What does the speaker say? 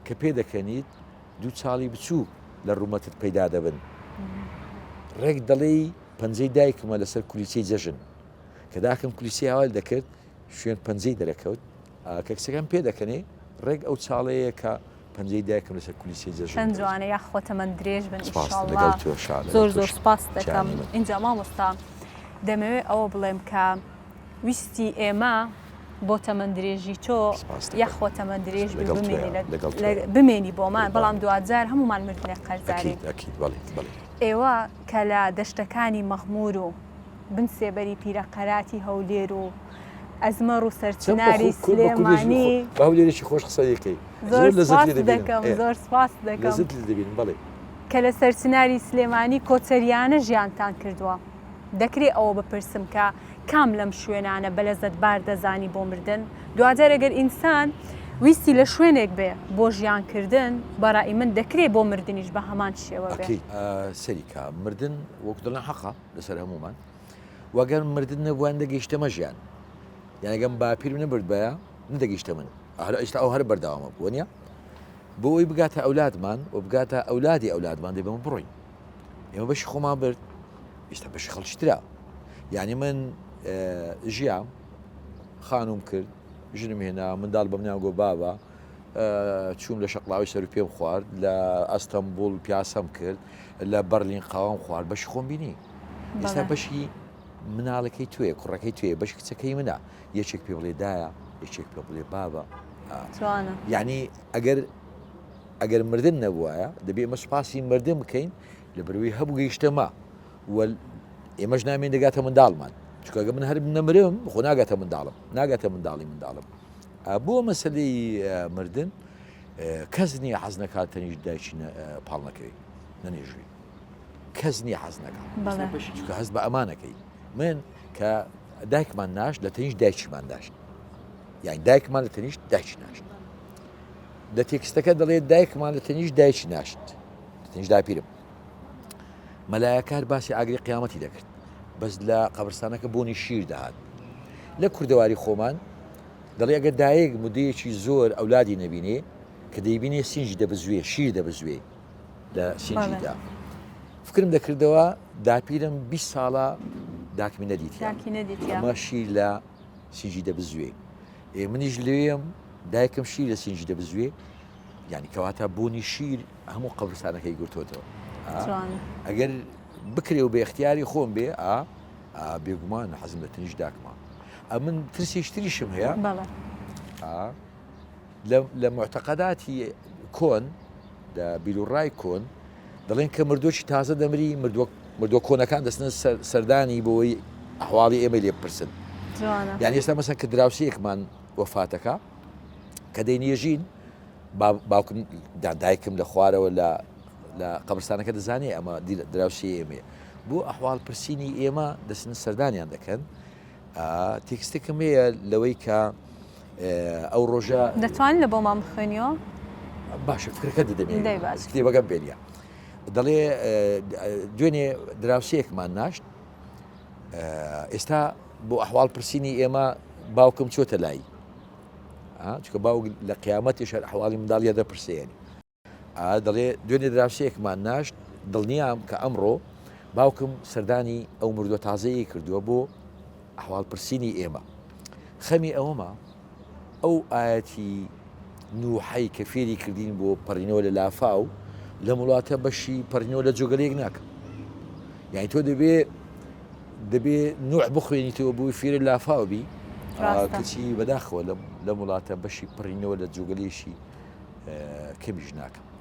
کە پێ دەکەنیت دوو چاڵی بچوو لە ڕوومەتت پەیدا دەبن ڕێک دەڵێی پەنجەی دایکمە لەسەر کولیچەی جەژن کە داکەم کولیسی هاوال دەکرد شوێن پەنجەی دەرەکەوت کە کچەکەم پێ دەکەنێ ڕێک ئەو چاڵەیە کە پەنجەی دایکم لەسەر کولیسی جەژن چەند جوانە یاخۆتە من درێژ بن زۆر زۆر سپاس دەکەم اینجا مامۆستا دەمەوێت ئەوە بڵێم کە ویستی ئێمە بۆ تەمەند درێژی تۆ یاخۆ تەمەند درێژ بمێنی بۆمان بەڵام دوجار هەمومان مردنە قەرزاری ئێوە کە لە دەشتەکانی مەخمور و بن سێبەری پیرەقەراتی هەولێر و ئەزمەڕ و سەرچناری سلێمانی باولێرێکی خۆش قسەیەکەی زۆر دەکەم زۆر سپاس دەکەم کە لە سەرچناری سلێمانی کۆچەریانە ژیانتان کردووە دەکرێت ئەوە بپرسم کە کام لەم شوێنانە بەلەزەتبار دەزانی بۆ مردن دوجار ئەگەر ئینسان ویستی لە شوێنێک بێ بۆ ژیانکردن بەڕای من دەکرێت بۆ مردنیش بە هەمان شێوە بێ سەریکە مردن وەکو دڵن حەقا لەسەر هەمومان وەگەر مردن نەبووان دەگەیشتەمە ژیان یانەگەم باپیر نەبرد بەیە نەدەگەیشتە من ئێستا ئەو هەر بەرداوامە بووە نیە بۆ ئەوی بگاتە ئەولادمان و بگاتە ئەولادی ئەولادمان دەبێمە بڕۆین ئێمە بەشی خۆمان برد ئێستا بەشی خەڵکیترا یعنی من ژیام خانوم کرد ژنم هێنا منداڵ بە منیان گۆ بابە چووم لە شەقڵاوی سەر و پێم خوارد لە ئەستەمبول پیاسەم کرد لە بەرلین قاوام خوارد بەشی خۆم بینی ئێستا بەشی مناڵەکەی توێ کوڕەکەی توێ بەش کچەکەی منە یەکێک پێ بڵێ دایە یەکێک پێ بڵێ بابە یعنی ئەگەر مردن نەبووایە دەبێ ئمە سوپاسی مردن بکەین لە بەروی هەبوو گەیشتەمە ئێمەش نامێن دەگاتە منداڵمان چکەگە من هەر نەمرم خۆ ناگاتە منداڵم ناگاتە منداڵم بۆ مەسلەی مردن کەس نییە حەز نەکات تەنیش دایکی پاڵ نەکەوی نەنێژوی کەس نییە حەز نەکات هەست بە ئەمانەکەی من کە دایکمان ناشت لە تەنیش دایکیمان داشت یعنی دایکمان لە تەنیش دایکی ناشت لە تێکستەکە دەڵێت دایکمان لە تەنیش دایکی ناشت لە تەنیش داپیرم مەلایەکار باسی ئاگری قیامەتی دەکرد بەس لە قەبرستانەکە بۆنی شیر دەهات لە کوردەواری خۆمان دەڵێ ئەگەر دایەک مودەیەکی زۆر ئەولادی نەبینێ کە دەیبینێ سینجی دەبزوێ شیر دەبزوێ لە سینجیدا فکرم دەکردەوە داپیرم 20 ساڵە داکمی نەدیتیان ئەمە شیر لە سینجی دەبزوێ منیش لێم دایکم شیر لە سینجی دەبزوێ یعنی کەواتە بۆنی شیر هەموو قەبرستانەکەی گرتوتەوە ئەگەر بکرێ و بە اختیاری خۆم بێ بێگومان حەزم لە تەنیش داکما من ترسیشتریشم هەیە لە معتەقەداتی کۆن لە بیرروڕای کۆن دەڵێن کە مردوۆکی تازە دەمری مردووە کۆنەکان دەستنە سەردانی بۆی ئەحواڵی ئێمە لێ بپرسن یعنی ئێستا مەسەن کە دراوسەیەکمان وەفاتەکە کە دەینێژین باوکم دایکم لە خوارەوە لە قەبرستانەکە دەزانێ ئەمە دراوسی ئێمێ بۆ ئەحواڵ پرسینی ئێمە دەستن سەردانیان دەکەن تێکستێکم هەیە لەوەی کە ئەو ڕۆژە دەتوانین لە بۆ مام بخوێنیەوە باشە فکرەکە دەدەمێت کتێبەکەم بێنە دەڵێ دوێنێ دراوسەیەکمان ناشت ئێستا بۆ ئەحواڵ پرسینی ئێمە باوکم چۆتە لای چکە باوک لە قیامەتیش هەر ئەحواڵی منداڵیە دەپرسێنی دەڵێ دوێنێ دراوسەیەکمان ناشت دڵنیام کە ئەمڕۆ باوکم سەردانی ئەو مردووە تازەیە کردووە بۆ ئەحواڵ پرسینی ئێمە خەمی ئەوەمە ئەو ئاەتی نوحەی کە فێری کردین بۆ پەڕینەوە لە لافاو لە وڵاتە بەشی پەڕینەوە لە جۆگەلێک ناکە یعنی تۆ دەبێ نوح بخوێنیتەوە بۆی فێرە لافاوبی کەچی بەداخەوە لە وڵاتە بەشی پڕینەوە لە جۆگەلێشی کەمیش ناکەم